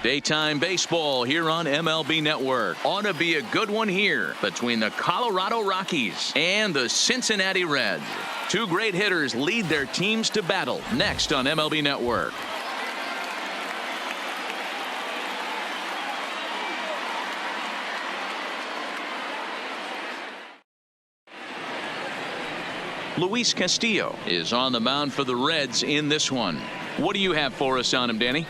Daytime baseball here on MLB Network. Ought to be a good one here between the Colorado Rockies and the Cincinnati Reds. Two great hitters lead their teams to battle next on MLB Network. Luis Castillo is on the mound for the Reds in this one. What do you have for us on him, Danny?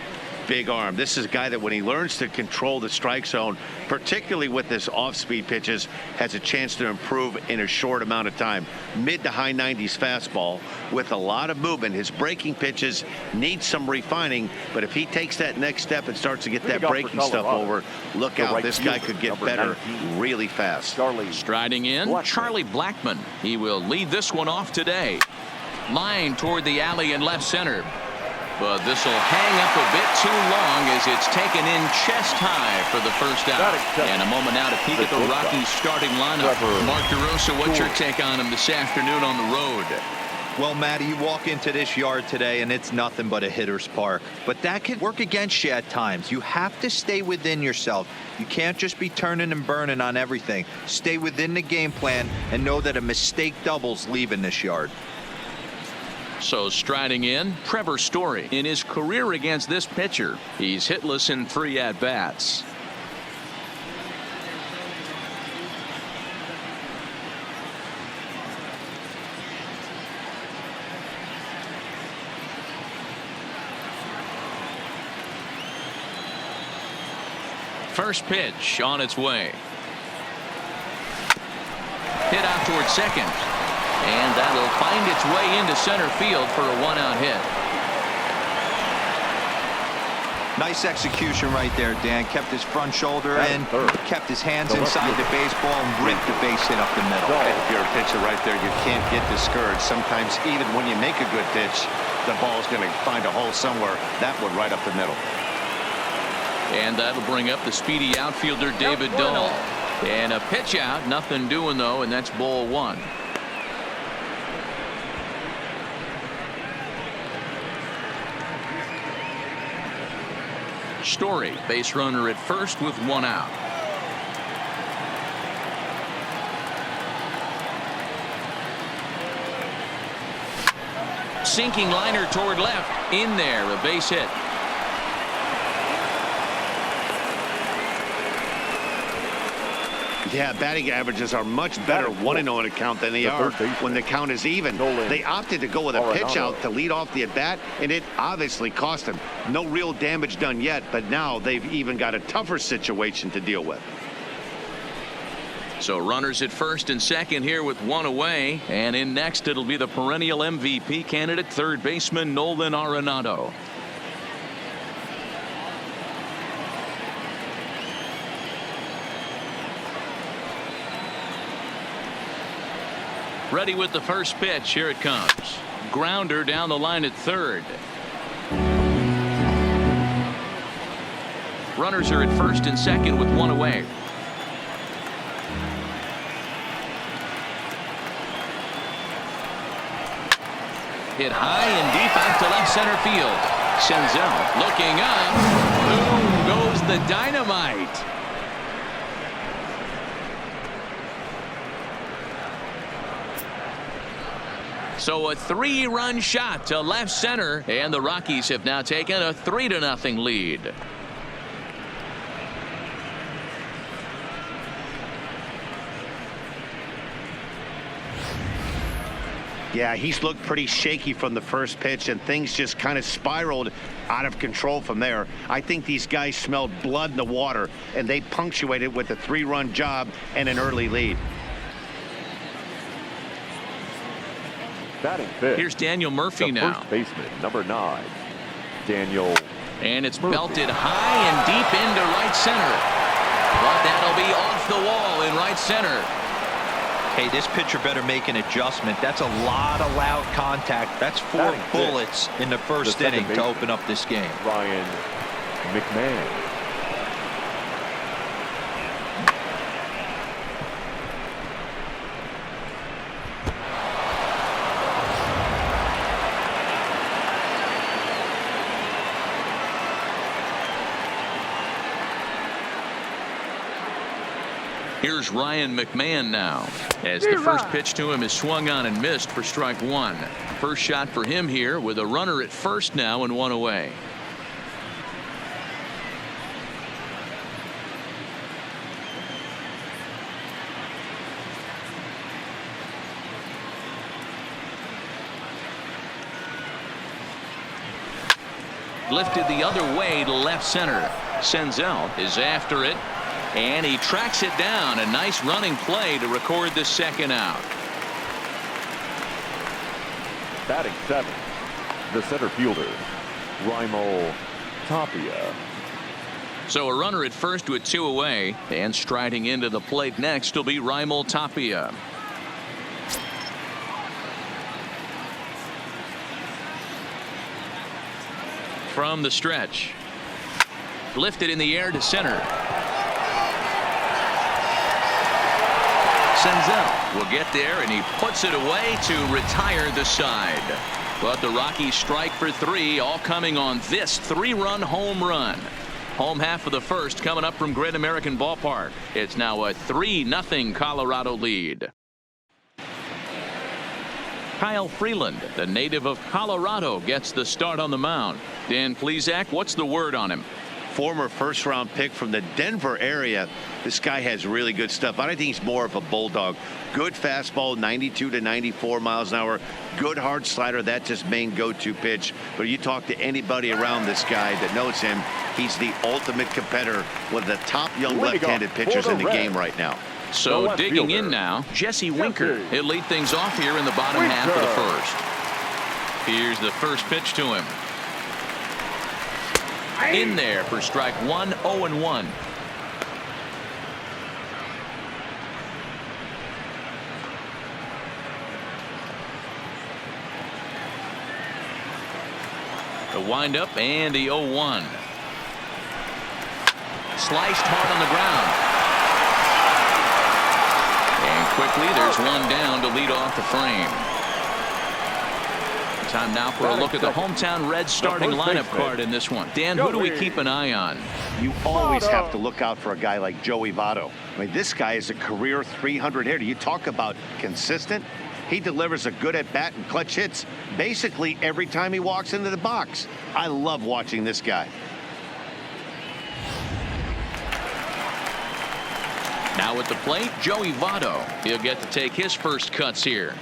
Big arm. This is a guy that when he learns to control the strike zone, particularly with this off-speed pitches, has a chance to improve in a short amount of time. Mid to high 90s fastball with a lot of movement. His breaking pitches need some refining, but if he takes that next step and starts to get that breaking stuff over, look out, this guy could get better really fast. Striding in, Charlie Blackmon. He will lead this one off today. Line toward the alley in left center. But this will hang up a bit too long as it's taken in chest high for the first out. And a moment now to peek at the Rockies starting lineup. Mark DeRosa, what's your take on him this afternoon on the road? Well, Matty, you walk into this yard today and it's nothing but a hitter's park. But that can work against you at times. You have to stay within yourself. You can't just be turning and burning on everything. Stay within the game plan and know that a mistake doubles leaving this yard. So striding in, Trevor Story. In his career against this pitcher, he's hitless in 3 at-bats. First pitch on its way. Hit out towards second. And that'll find its way into center field for a 1-out hit. Nice execution right there, Dan. Kept his front shoulder in, kept his hands inside the baseball, and ripped the base hit up the middle. If you're a pitcher right there, you can't get discouraged. Sometimes even when you make a good pitch, the ball's going to find a hole somewhere. That one right up the middle. And that'll bring up the speedy outfielder David Dahl. And a pitch out, nothing doing though, and that's ball 1. Story, base runner at first with 1 out. Sinking liner toward left. In there, a base hit. Yeah, batting averages are much better 1-0 on a count than they are when the count is even. They opted to go with a pitch out to lead off the at-bat, and it obviously cost them. No real damage done yet, but now they've even got a tougher situation to deal with. So runners at first and second here with 1 away, and in next it'll be the perennial MVP candidate, third baseman Nolan Arenado. Ready with the first pitch. Here it comes. Grounder down the line at third. Runners are at first and second with 1 away. Hit high and deep out to left center field. Senzel looking up. Boom goes the dynamite. So a 3-run shot to left center, and the Rockies have now taken a 3-0 lead. Yeah, he's looked pretty shaky from the first pitch, and things just kind of spiraled out of control from there. I think these guys smelled blood in the water, and they punctuated with a 3-run job and an early lead. Here's Daniel Murphy now. First baseman, number 9, Daniel. And it's belted high and deep into right center. But that'll be off the wall in right center. Hey, this pitcher better make an adjustment. That's a lot of loud contact. That's 4 bullets in the first inning to open up this game. Ryan McMahon. Here's Ryan McMahon now, as the first pitch to him is swung on and missed for strike one. First shot for him here with a runner at first now and one away. Lifted the other way to left center. Senzel is after it, and he tracks it down. A nice running play to record the second out. Batting seventh, the center fielder, Raimel Tapia. So a runner at first with two away, and striding into the plate next will be Raimel Tapia. From the stretch, lifted in the air to center. Senzel will get there, and he puts it away to retire the side. But the Rockies strike for three, all coming on this three-run home run. Home half of the first coming up from Great American Ballpark. It's now a 3-0 Colorado lead. Kyle Freeland, the native of Colorado, gets the start on the mound. Dan Plesac, what's the word on him? Former first-round pick from the Denver area. This guy has really good stuff. I think he's more of a bulldog. Good fastball, 92 to 94 miles an hour. Good hard slider. That's his main go-to pitch. But you talk to anybody around this guy that knows him, he's the ultimate competitor, one of the top young left-handed pitchers in the game right now. So digging in now, Jesse Winker. He'll lead things off here in the bottom half of the first. Here's the first pitch to him. In there for strike one, 0-1. The windup and the 0-1. Sliced hard on the ground. And quickly there's one down to lead off the frame. Time now for a look at the hometown Reds starting lineup card in this one. Dan, who do we keep an eye on? You always have to look out for a guy like Joey Votto. I mean, this guy is a career 300 hitter. You talk about consistent. He delivers a good at bat and clutch hits basically every time he walks into the box. I love watching this guy. Now at the plate, Joey Votto. He'll get to take his first cuts here.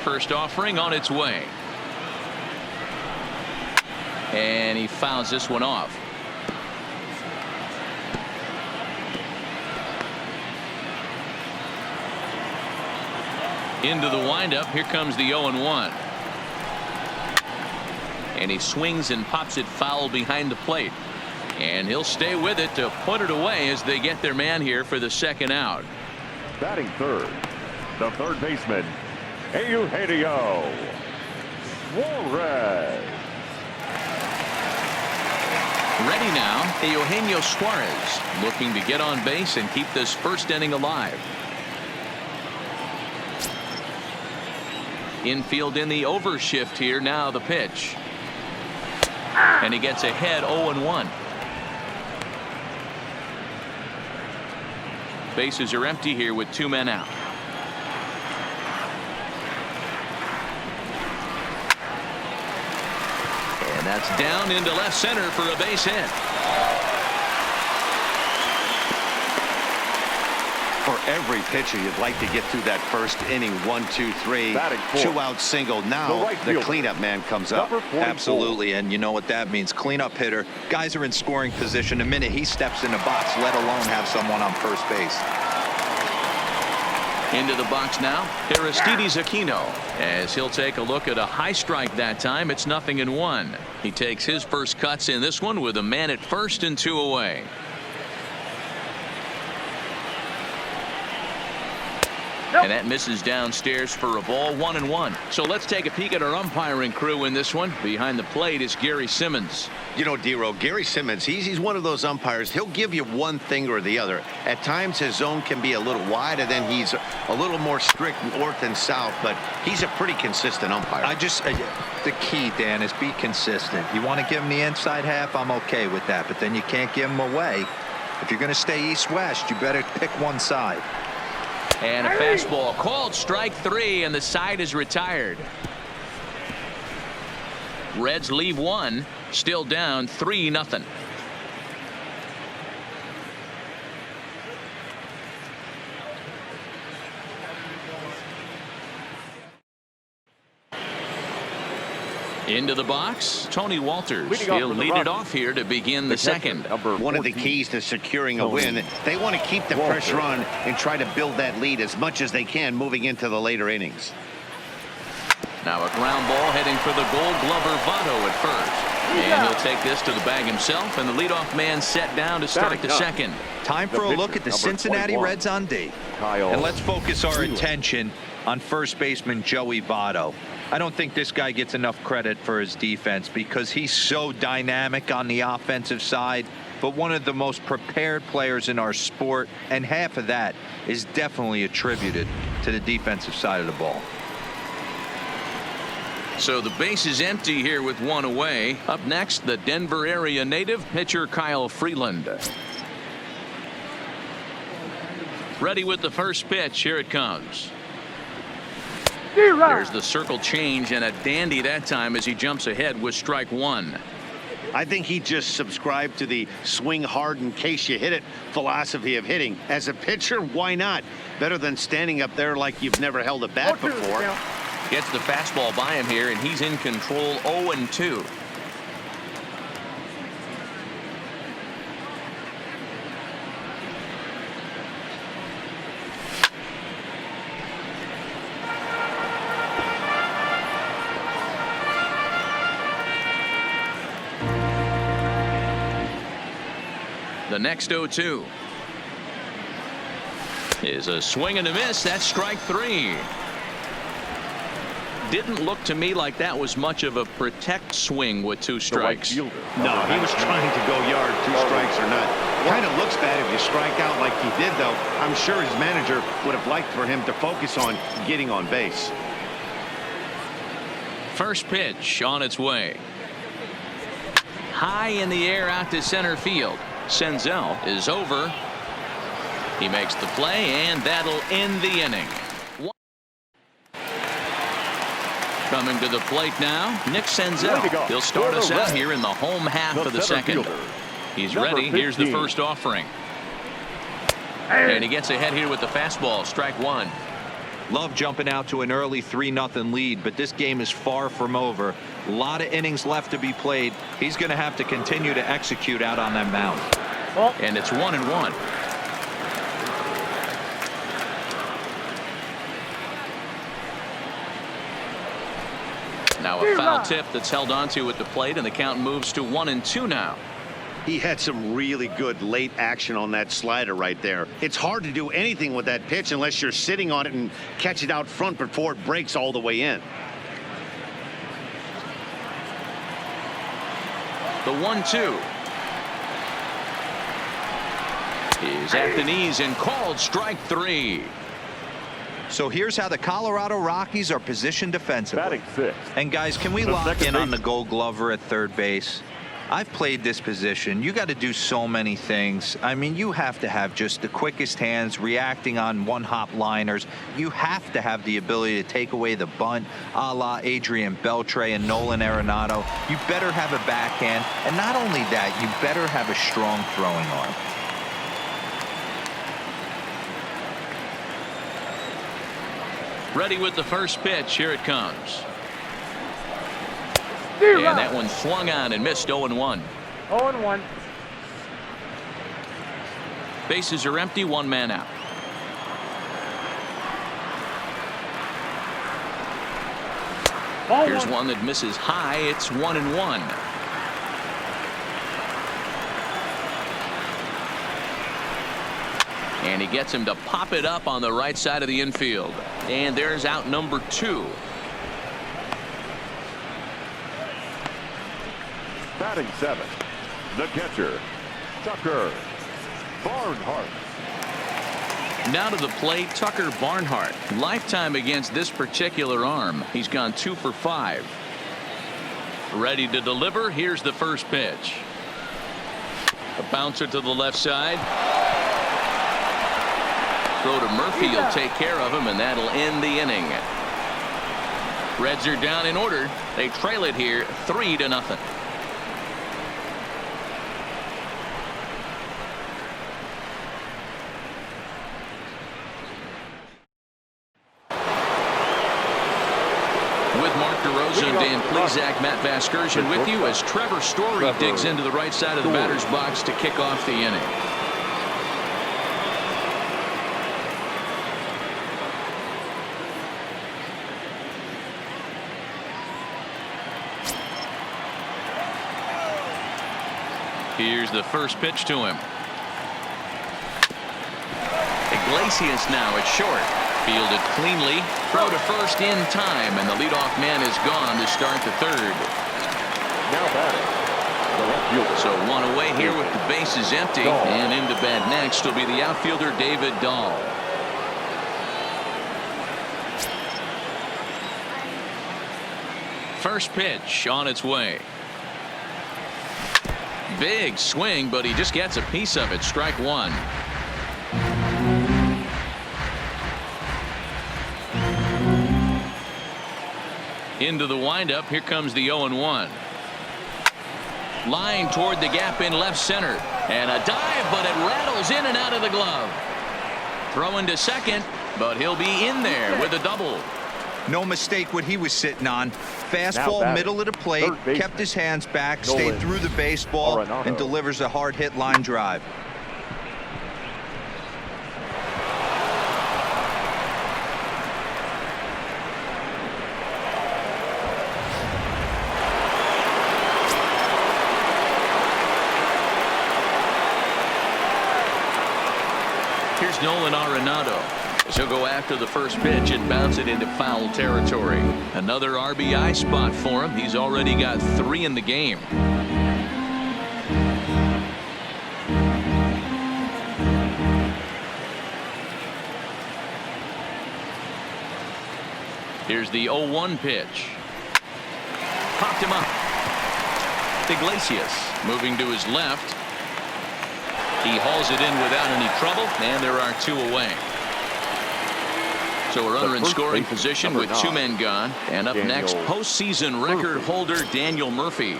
First offering on its way. And he fouls this one off. Into the windup. Here comes the 0-1. And he swings and pops it foul behind the plate. And he'll stay with it to put it away as they get their man here for the second out. Batting third, the third baseman, Eugenio Suarez. Ready now, Eugenio Suarez looking to get on base and keep this first inning alive. Infield in the overshift here. Now the pitch. And he gets ahead 0-1. Bases are empty here with two men out. And that's down into left center for a base hit. For every pitcher, you'd like to get through that first inning. 1, 2, 3, 2 out single. Now the cleanup man comes up. Absolutely, and you know what that means. Cleanup hitter. Guys are in scoring position. The minute he steps in the box, let alone have someone on first base. Into the box now, Aristides Aquino, as he'll take a look at a high strike that time. It's 0-1. He takes his first cuts in this one with a man at first and two away. And that misses downstairs for a ball, 1-1. So let's take a peek at our umpiring crew in this one. Behind the plate is Gary Simmons. You know, D-Row, Gary Simmons, he's one of those umpires. He'll give you one thing or the other. At times his zone can be a little wide, and then he's a little more strict north and south, but he's a pretty consistent umpire. The key, Dan, is be consistent. You want to give him the inside half, I'm okay with that, but then you can't give him away. If you're going to stay east-west, you better pick one side. And a fastball called strike 3, and the side is retired. Reds leave one, still down 3-0. Into the box, Tony Walters. He'll lead it off here to begin the second. One of the keys to securing a win, they want to keep the pressure on and try to build that lead as much as they can moving into the later innings. Now a ground ball heading for the Gold Glover Votto at first. And he'll take this to the bag himself, and the leadoff man set down to start the second. Time for a look at the Cincinnati Reds on D. And let's focus our attention on first baseman Joey Votto. I don't think this guy gets enough credit for his defense because he's so dynamic on the offensive side, but one of the most prepared players in our sport, and half of that is definitely attributed to the defensive side of the ball. So the base is empty here with one away. Up next, the Denver area native pitcher Kyle Freeland. Ready with the first pitch. Here it comes. There's the circle change, and a dandy that time as he jumps ahead with strike 1. I think he just subscribed to the swing hard in case you hit it philosophy of hitting. As a pitcher, why not? Better than standing up there like you've never held a bat before. Gets the fastball by him here, and he's in control 0-2. The next 0-2 is a swing and a miss. That's strike 3. Didn't look to me like that was much of a protect swing with 2 strikes. No, he was trying to go yard, 2 strikes or not. Kind of looks bad if you strike out like he did, though. I'm sure his manager would have liked for him to focus on getting on base. First pitch on its way. High in the air out to center field. Senzel is over. He makes the play, and that'll end the inning. Coming to the plate now, Nick Senzel. He'll start us out here in the home half of the second. He's ready. Here's the first offering. And he gets ahead here with the fastball, strike 1. Love jumping out to an early 3-0 lead, but this game is far from over. A lot of innings left to be played. He's going to have to continue to execute out on that mound. And it's 1-1. Now a foul tip that's held onto at the plate, and the count moves to 1-2 now. He had some really good late action on that slider right there. It's hard to do anything with that pitch unless you're sitting on it and catch it out front before it breaks all the way in. The 1-2 is at the knees and called strike 3. So here's how the Colorado Rockies are positioned defensively. Batting 6. And guys, can we lock in on the Gold Glover at third base? I've played this position. You got to do so many things. I mean, you have to have just the quickest hands, reacting on one-hop liners. You have to have the ability to take away the bunt, a la Adrian Beltre and Nolan Arenado. You better have a backhand, and not only that, you better have a strong throwing arm. Ready with the first pitch. Here it comes. And that one swung on and missed. 0-1. 0-1. Bases are empty. 1 man out. Here's one that misses high. It's 1-1. And And he gets him to pop it up on the right side of the infield. And there's out number 2. Batting 7, the catcher, Tucker Barnhart. Now to the plate, Tucker Barnhart. Lifetime against this particular arm. He's gone 2 for 5. Ready to deliver. Here's the first pitch. A bouncer to the left side. Throw to Murphy. He'll take care of him, and that'll end the inning. Reds are down in order. They trail it here 3-0. With Mark DeRosa and Dan Plesac, Matt Vasgersian with you as Trevor Story digs into the right side of the batter's box to kick off the inning. Here's the first pitch to him. Iglesias now at short. Fielded cleanly. Throw to first in time, and the leadoff man is gone to start the third. Now batting, the left fielder. So one away here with the bases empty, and into bat next will be the outfielder David Dahl. First pitch on its way. Big swing, but he just gets a piece of it. Strike 1. Into the windup. Here comes the 0-1. Line toward the gap in left center. And a dive, but it rattles in and out of the glove. Throwing to second, but he'll be in there with a double. No mistake what he was sitting on. Fastball, middle of the plate, kept his hands back, stayed through the baseball, and delivers a hard hit line drive. Here's Nolan Arenado. He'll go after the first pitch and bounce it into foul territory. Another RBI spot for him. He's already got 3 in the game. Here's the 0-1 pitch. Popped him up. Iglesias moving to his left. He hauls it in without any trouble, and there are 2 away. So a runner in scoring position with 2 men gone. And up next, postseason record holder Daniel Murphy.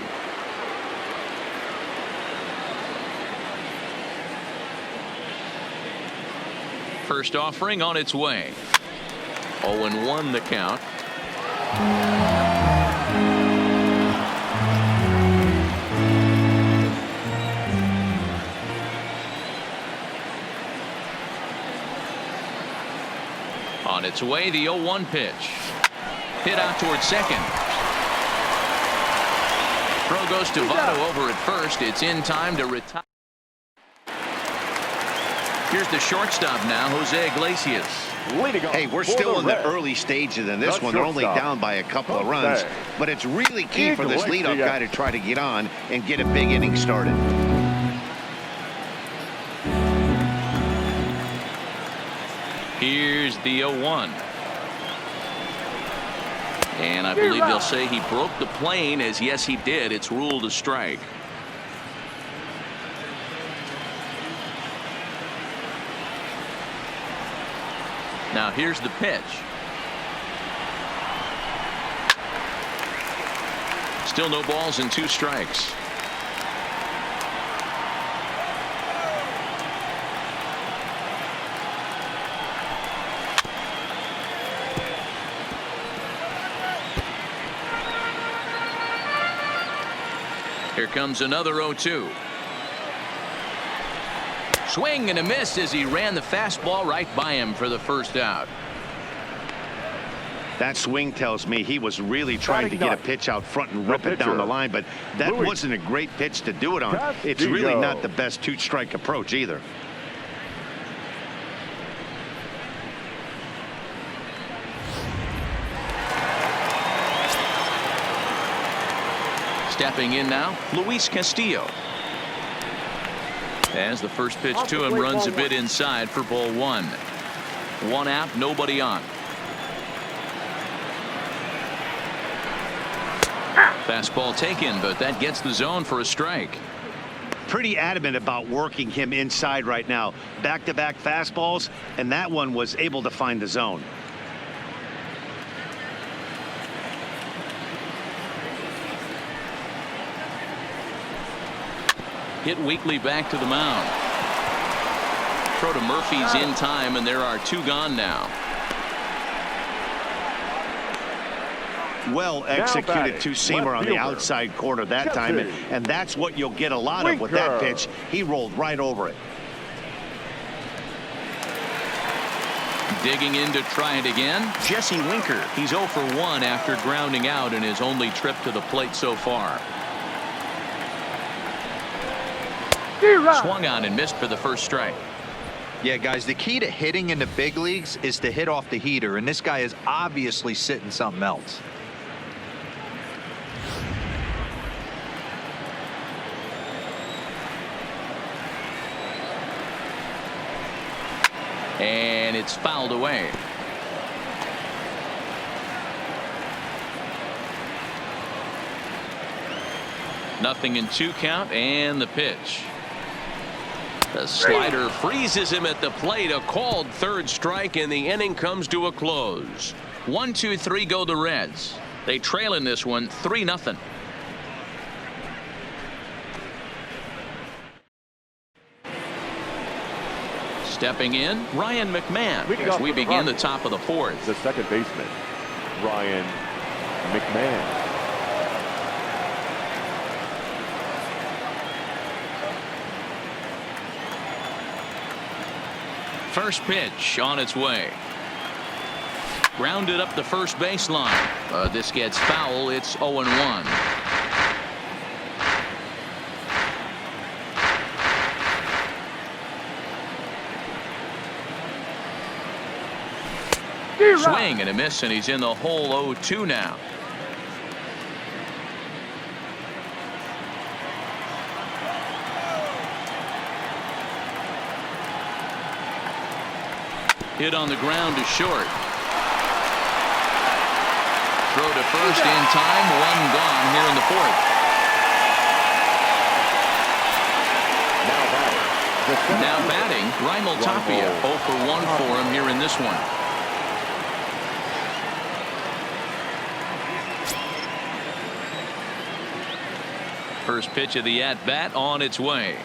First offering on its way. 0-1 the count. On its way, the 0-1 pitch. Hit out towards second. Throw goes to Votto over at first. It's in time to retire. Here's the shortstop now, Jose Iglesias. Hey, we're still in the early stages in this one. They're only down by a couple of runs, but it's really key for this leadoff guy to try to get on and get a big inning started. Here's the 0-1. And I believe they'll say he broke the plane, as yes he did. It's ruled a strike. Now here's the pitch. Still no balls and 2 strikes. Here comes another 0-2. Swing and a miss as he ran the fastball right by him for the first out. That swing tells me he was really trying to get a pitch out front and rip it down the line, but that wasn't a great pitch to do it on. It's really not the best 2-strike approach either. Stepping in now, Luis Castillo. As the first pitch to him runs a bit inside for ball one. One out, nobody on. Fastball taken, but that gets the zone for a strike. Pretty adamant about working him inside right now. Back-to-back fastballs, and that one was able to find the zone. Hit weakly back to the mound. Throw to Murphy's in time, and there are two gone now. Well executed two-seamer on the outside corner that time, and that's what you'll get a lot of with that pitch. He rolled right over it. Digging in to try it again, Jesse Winker. He's 0 for 1 after grounding out in his only trip to the plate so far. Swung on and missed for the first strike. Yeah, guys, the key to hitting in the big leagues is to hit off the heater, and this guy is obviously sitting something else. And it's fouled away. Nothing in 2 count, and the pitch. The slider freezes him at the plate. A called third strike, and the inning comes to a close. 1, 2, 3 go the Reds. They trail in this one 3-0. Stepping in, Ryan McMahon as we begin the top of the 4th. The second baseman, Ryan McMahon. First pitch on its way. Grounded up the first baseline. This gets foul. It's 0-1. Swing and a miss, and he's in the hole. 0-2 now. Hit on the ground to short. Throw to first in time. 1 gone here in the 4th. Now batting, Raimel Tapia. 0 for 1 for him here in this one. First pitch of the at-bat on its way.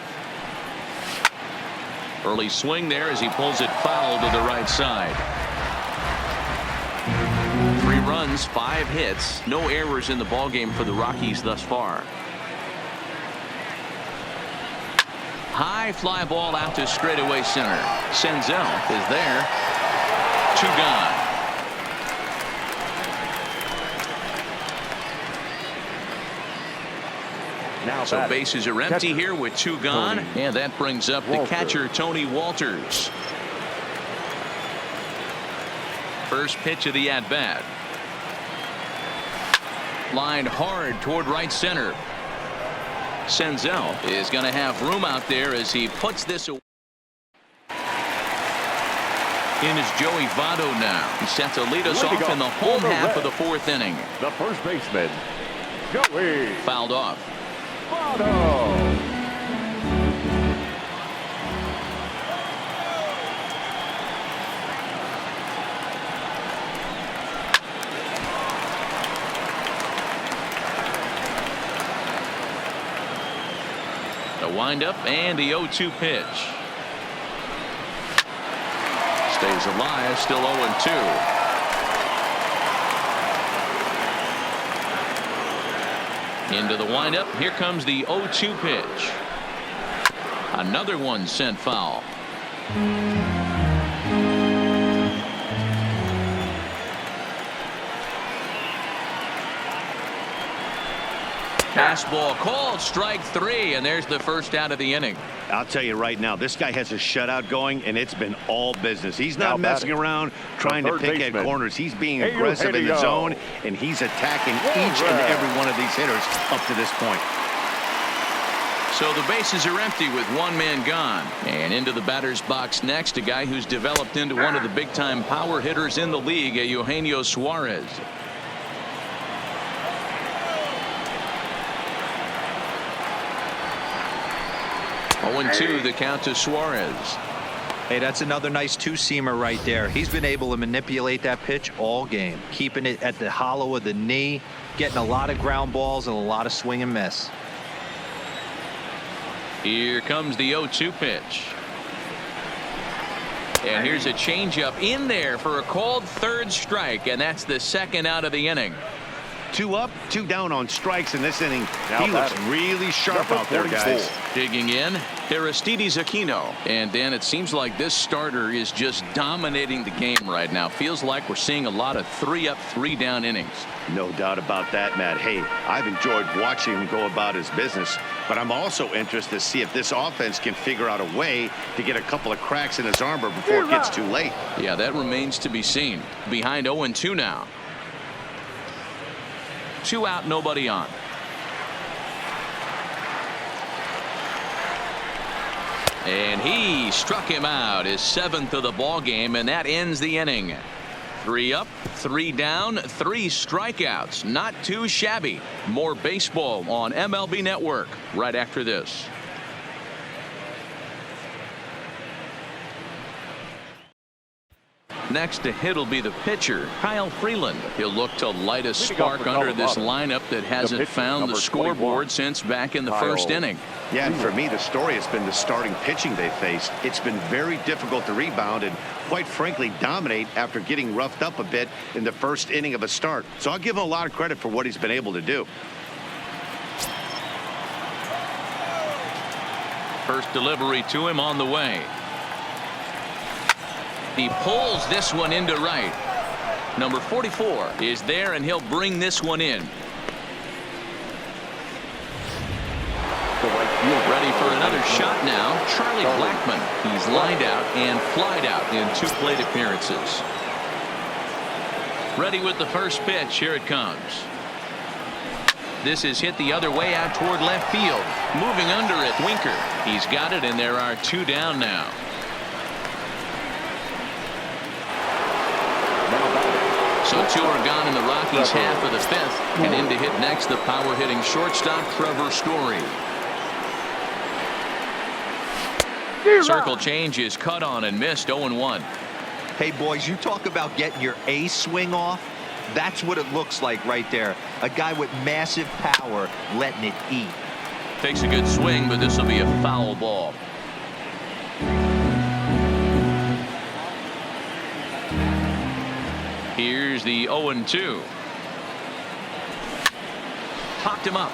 Early swing there as he pulls it foul to the right side. 3 runs, 5 hits, no errors in the ballgame for the Rockies thus far. High fly ball out to straightaway center. Senzel is there. 2 gone. So bases are empty here with 2 gone, and that brings up the catcher, Tony Walters. First pitch of the at-bat. Lined hard toward right center. Senzel is going to have room out there as he puts this away. In is Joey Votto now. He's set to lead us off in the home half of the 4th inning. The first baseman, Joey. Fouled off. The windup and the 0-2 pitch. Stays alive, still 0-2. Into the windup. Here comes the 0-2 pitch. Another one sent foul. Fastball called, strike 3, and there's the first out of the inning. I'll tell you right now, this guy has a shutout going, and it's been all business. He's not messing around trying to pick at corners. He's being aggressive in the zone, and he's attacking each and every one of these hitters up to this point. So the bases are empty with one man gone. And into the batter's box next, a guy who's developed into one of the big-time power hitters in the league, Eugenio Suarez. 0-2 the count to Suarez. Hey, that's another nice two-seamer right there. He's been able to manipulate that pitch all game, keeping it at the hollow of the knee, getting a lot of ground balls and a lot of swing and miss. Here comes the 0-2 pitch. And here's a changeup in there for a called third strike, and that's the second out of the inning. 2 up, 2 down on strikes in this inning. He looks really sharp out there, guys. Digging in, Aristides Aquino. And then it seems like this starter is just dominating the game right now. Feels like we're seeing a lot of 3-up, 3-down innings. No doubt about that, Matt. Hey, I've enjoyed watching him go about his business, but I'm also interested to see if this offense can figure out a way to get a couple of cracks in his armor before it gets too late. Yeah, that remains to be seen. Behind 0-2 now. 2 out, nobody on. And he struck him out, his 7th of the ball game, and that ends the inning. 3 up, 3 down, 3 strikeouts. Not too shabby. More baseball on MLB Network right after this. Next to hit will be the pitcher, Kyle Freeland. He'll look to light a spark under this lineup that hasn't found the scoreboard since back in the first inning. Yeah, and for me, the story has been the starting pitching they faced. It's been very difficult to rebound and, quite frankly, dominate after getting roughed up a bit in the first inning of a start. So I'll give him a lot of credit for what he's been able to do. First delivery to him on the way. He pulls this one into right. Number 44 is there, and he'll bring this one in. Ready for another shot now. Charlie Blackmon. He's lined out and flied out in 2 plate appearances. Ready with the first pitch. Here it comes. This is hit the other way out toward left field. Moving under it, Winker. He's got it, and there are 2 down now. So 2 are gone in the Rockies' half of the 5th. And in to hit next, the power-hitting shortstop, Trevor Story. Circle change is cut on and missed. 0-1. Hey, boys, you talk about getting your A swing off. That's what it looks like right there. A guy with massive power letting it eat. Takes a good swing, but this will be a foul ball. Here's the 0-2. Popped him up.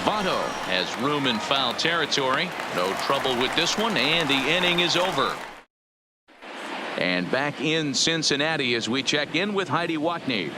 Votto has room in foul territory. No trouble with this one, and the inning is over. And back in Cincinnati as we check in with Heidi Watney.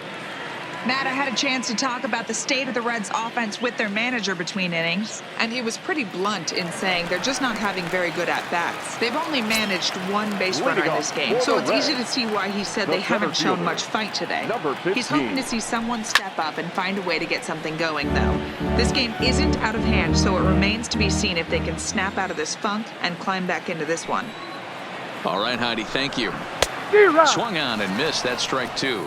Matt, I had a chance to talk about the state of the Reds offense with their manager between innings, and he was pretty blunt in saying they're just not having very good at-bats. They've only managed 1 base runner in this game, so it's easy to see why he said they haven't shown much fight today. He's hoping to see someone step up and find a way to get something going, though. This game isn't out of hand, so it remains to be seen if they can snap out of this funk and climb back into this one. All right, Heidi, thank you. Swung on and missed. That strike 2.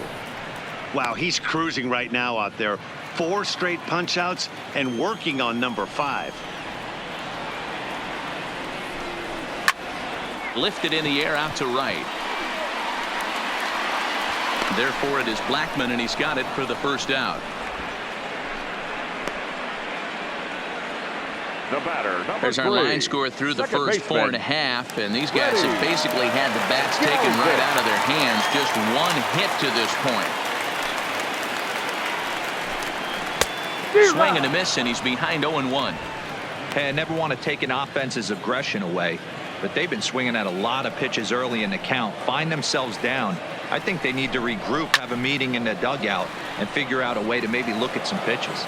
Wow, he's cruising right now out there. 4 straight punch-outs and working on number 5. Lifted in the air out to right. Therefore, it is Blackmon, and he's got it for the first out. The batter, There's our line score through the first 4.5, and these guys have basically had the bats taken right out of their hands. Just 1 hit to this point. Swing and a miss, and he's behind 0-1. Hey, I never want to take an offense's aggression away, but they've been swinging at a lot of pitches early in the count, find themselves down. I think they need to regroup, have a meeting in the dugout, and figure out a way to maybe look at some pitches.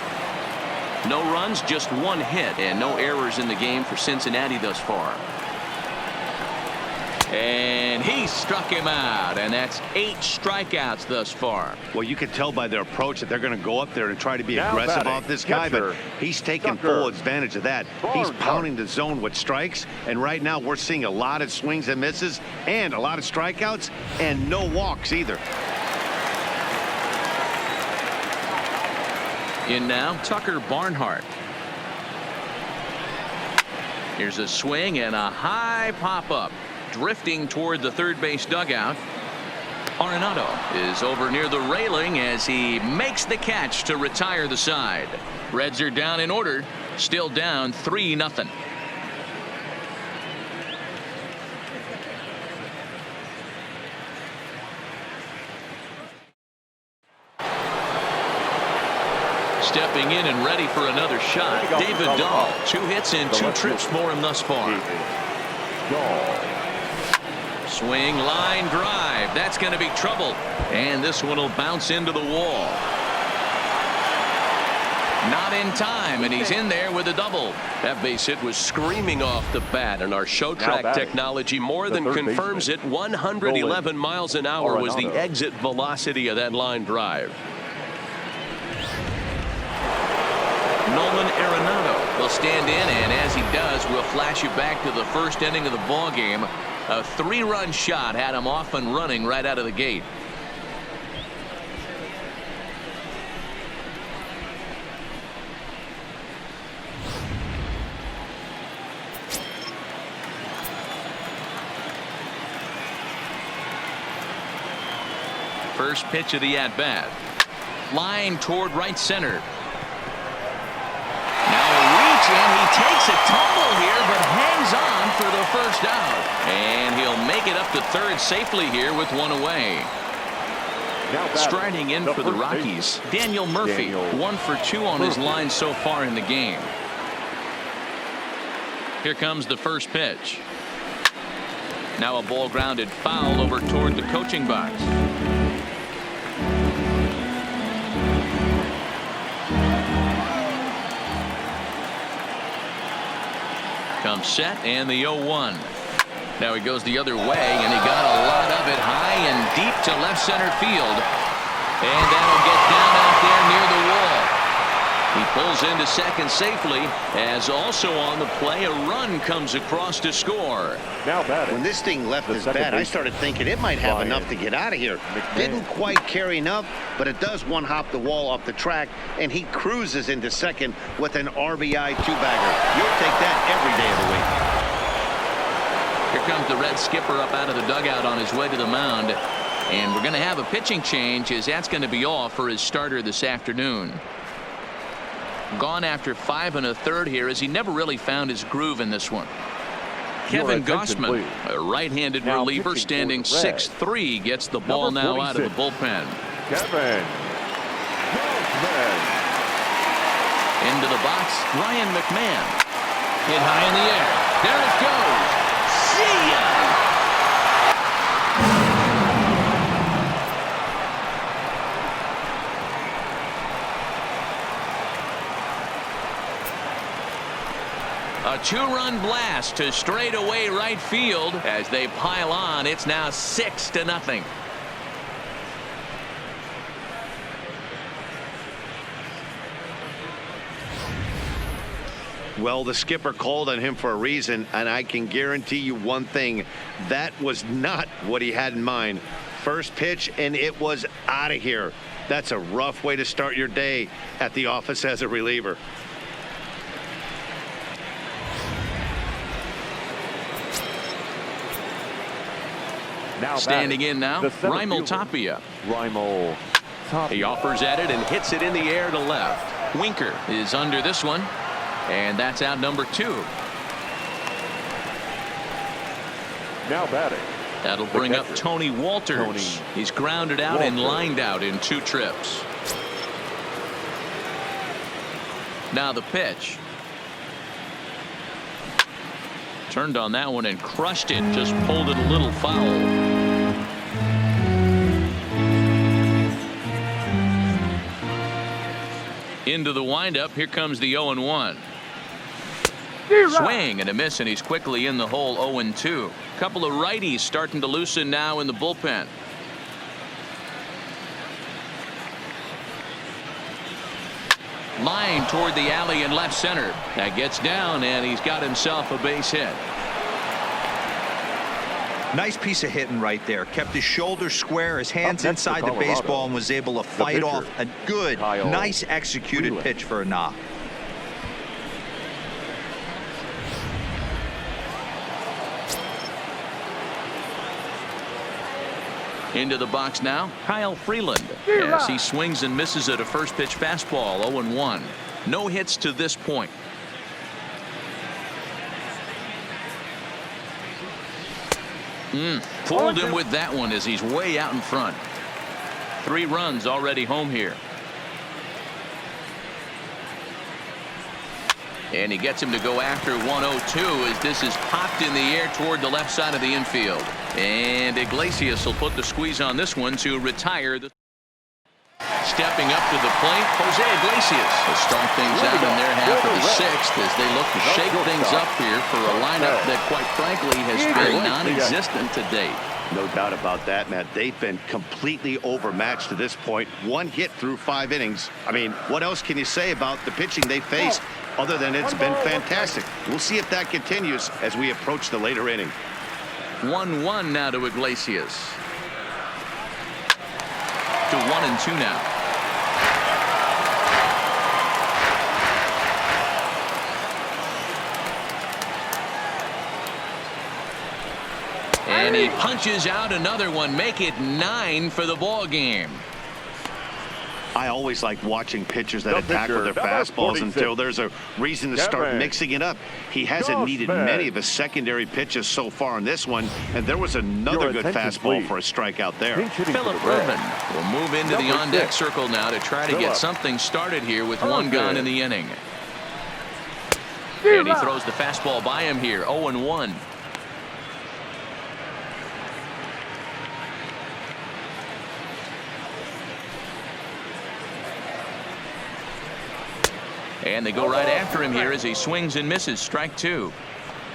No runs, just one hit, and no errors in the game for Cincinnati thus far. And he struck him out, and that's 8 strikeouts thus far. Well, you can tell by their approach that they're going to go up there and try to be Now aggressive batting, off this guy, catcher, but he's taking Tucker. full advantage of that. He's pounding the zone with strikes, and right now we're seeing a lot of swings and misses and a lot of strikeouts and no walks either. In now, Tucker Barnhart. Here's a swing and a high pop-up. Drifting toward the third base dugout. Arenado is over near the railing as he makes the catch to retire the side. Reds are down in order, still down 3-0. Stepping in and ready for another shot, David Dahl. 2 hits and 2 trips for him thus far. Swing, line drive. That's going to be trouble. And this one will bounce into the wall. Not in time, and he's in there with a double. That base hit was screaming off the bat, and our show track technology more than confirms it. 111 miles an hour was the exit velocity of that line drive. Nolan Arenado will stand in, and as he does, we'll flash you back to the first inning of the ball game. A 3-run shot had him off and running right out of the gate. First pitch of the at-bat. Line toward right center. And he takes a tumble here, but hangs on for the first out. And he'll make it up to third safely here with 1 away. Striding in for the Rockies, Daniel Murphy. 1 for 2 on his line so far in the game. Here comes the first pitch. Now a ball grounded foul over toward the coaching box. Comes set, and the 0-1. Now he goes the other way, and he got a lot of it high and deep to left center field. And that'll get down out there near the wall. He pulls into second safely, as also on the play a run comes across to score. Now batting. When this thing left his bat, I started thinking it might have enough to get out of here. Didn't quite carry enough, but it does one-hop the wall off the track, and he cruises into second with an RBI 2-bagger. You'll take that every day of the week. Here comes the Red skipper up out of the dugout on his way to the mound. And we're going to have a pitching change, as that's going to be all for his starter this afternoon. Gone after 5 1/3 here, as he never really found his groove in this one. Kevin Gossman, a right-handed reliever, standing 6'3", gets the ball now out of the bullpen. Kevin Gossman. Into the box, Ryan McMahon. Hit high in the air. There it goes. See ya! A 2-run blast to straightaway right field as they pile on. It's now 6-0. Well, the skipper called on him for a reason, and I can guarantee you one thing. That was not what he had in mind. First pitch, and it was out of here. That's a rough way to start your day at the office as a reliever. Now standing batting, in now, Raimel Tapia. Raimel Tapia. He offers at it and hits it in the air to left. Winker is under this one, and that's out number 2. Now batting. That'll bring up Tony Walters. He's grounded out and lined out in 2 trips. Now the pitch. Turned on that one and crushed it. Just pulled it a little foul. Into the windup. Here comes the 0-1. Swing and a miss, and he's quickly in the hole. 0-2. Couple of righties starting to loosen now in the bullpen. Line toward the alley in left center. That gets down, and he's got himself a base hit. Nice piece of hitting right there. Kept his shoulders square, his hands inside the baseball, and was able to fight off a good, nice executed pitch for a knock. Into the box now, Kyle Freeland, as he swings and misses at a first pitch fastball. 0-1. No hits to this point. Fooled him with that one as he's way out in front. 3 runs already home here. And he gets him to go after 1-0-2 as this is popped in the air toward the left side of the infield. And Iglesias will put the squeeze on this one to retire. Stepping up to the plate, Jose Iglesias will start things out in their half of the 6th as they look to shake things up here for a lineup that quite frankly has been non-existent to date. No doubt about that, Matt. They've been completely overmatched to this point. 1 hit through 5 innings. I mean, what else can you say about the pitching they faced other than it's been fantastic? We'll see if that continues as we approach the later inning. 1-1 now to Iglesias. To 1-2 now. And he punches out another one. Make it 9 for the ball game. I always like watching pitchers that attack with their fastballs until there's a reason to start mixing it up. He hasn't needed many of his secondary pitches so far in this one, and there was another good fastball for a strikeout there. Philip Rivin will move into the on-deck circle now to try to get something started here with 1 gone in the inning. And he throws the fastball by him here. 0-1. And they go right after him here as he swings and misses. Strike 2.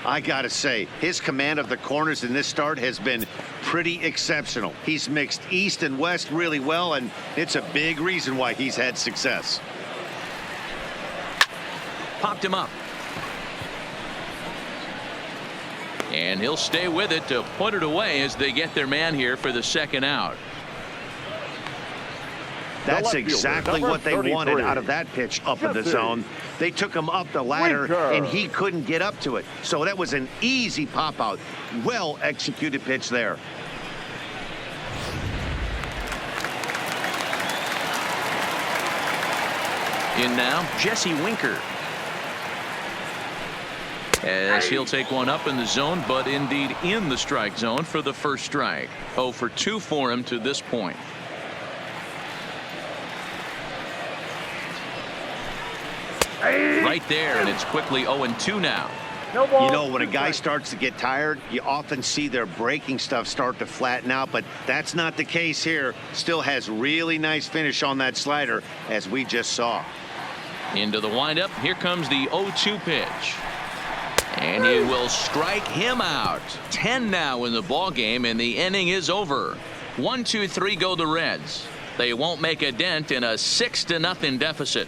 I gotta say, his command of the corners in this start has been pretty exceptional. He's mixed east and west really well, and it's a big reason why he's had success. Popped him up. And he'll stay with it to put it away as they get their man here for the 2nd out. That's exactly what they wanted out of that pitch up in the zone. They took him up the ladder, and he couldn't get up to it. So that was an easy pop-out. Well-executed pitch there. In now, Jesse Winker. As he'll take one up in the zone, but indeed in the strike zone for the first strike. 0 for 2 for him to this point. Right there, and it's quickly 0-2 now. You know, when a guy starts to get tired, you often see their breaking stuff start to flatten out, but that's not the case here. Still has really nice finish on that slider, as we just saw. Into the windup. Here comes the 0-2 pitch. And he will strike him out. 10 now in the ball game, and the inning is over. 1-2-3 go the Reds. They won't make a dent in a 6-0 deficit.